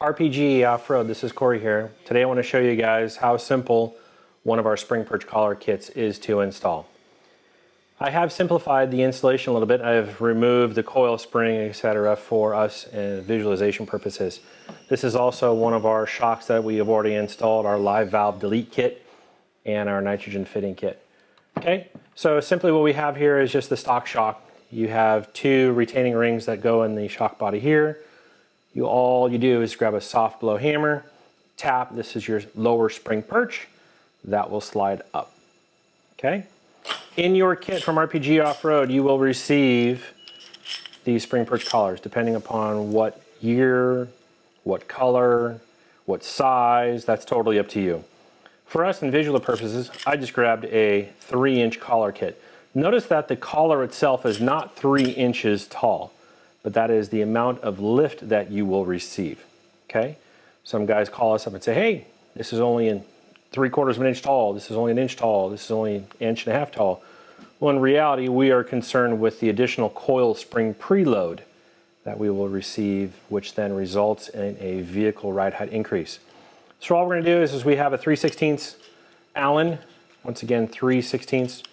RPG Offroad, this is Corey here. Today I want to show you guys how simple one of our spring perch collar kits is to install. I have simplified the installation a little bit. I've removed the coil spring, etc. for us and visualization purposes. This is also one of our shocks that we have already installed, our live valve delete kit and our nitrogen fitting kit. Okay, so simply what we have here is just the stock shock. You have two retaining rings that go in the shock body here. All you do is grab a soft blow hammer, tap, this is your lower spring perch, that will slide up. Okay? In your kit from RPG Offroad, you will receive these spring perch collars, depending upon what year, what color, what size, that's totally up to you. For us, in visual purposes, I just grabbed a 3-inch collar kit. Notice that the collar itself is not 3 inches tall, but that is the amount of lift that you will receive, okay? Some guys call us up and say, hey, this is only 3/4 of an inch tall, this is only 1 inch tall, this is only 1.5 inches tall. Well, in reality, we are concerned with the additional coil spring preload that we will receive, which then results in a vehicle ride height increase. So all we're gonna do is we have a 3/16 Allen, once again, 3/16.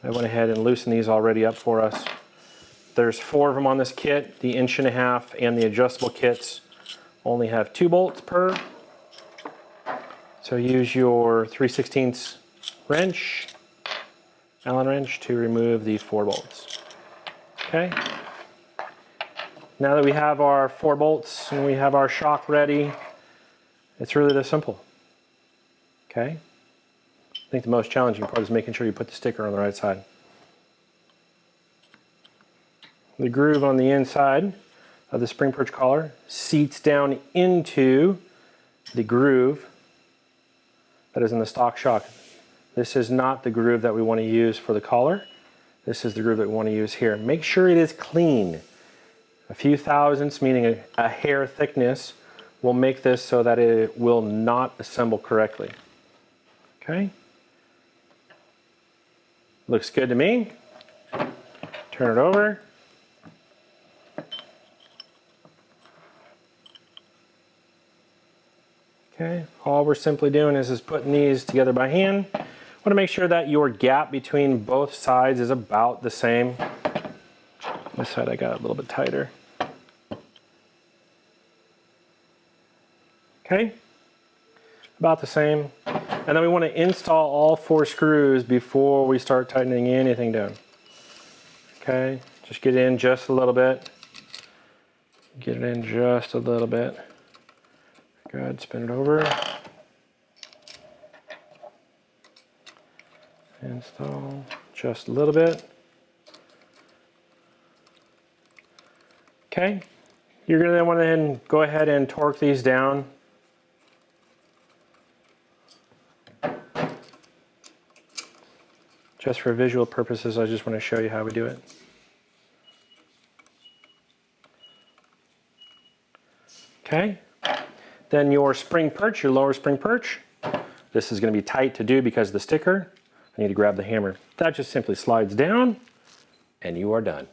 I went ahead and loosened these already up for us. There's 4 of them on this kit. The 1.5 inch and the adjustable kits only have 2 bolts per. So use your 3/16 wrench, Allen wrench, to remove the 4 bolts. Okay. Now that we have our 4 bolts and we have our shock ready, it's really this simple. Okay. I think the most challenging part is making sure you put the sticker on the right side. The groove on the inside of the spring perch collar seats down into the groove that is in the stock shock. This is not the groove that we want to use for the collar. This is the groove that we want to use here. Make sure it is clean. A few thousandths, meaning a hair thickness, will make this so that it will not assemble correctly. Okay? Looks good to me. Turn it over. Okay, all we're simply doing is putting these together by hand. I want to make sure that your gap between both sides is about the same. This side I got a little bit tighter. Okay, about the same. And then we want to install all 4 screws before we start tightening anything down. Okay, just get in just a little bit. Get it in just a little bit. Good, spin it over. Install just a little bit. Okay, you're going to want to then go ahead and torque these down. Just for visual purposes, I just want to show you how we do it. Okay. Then your spring perch, your lower spring perch, this is going to be tight to do because of the sticker. I need to grab the hammer. That just simply slides down and you are done.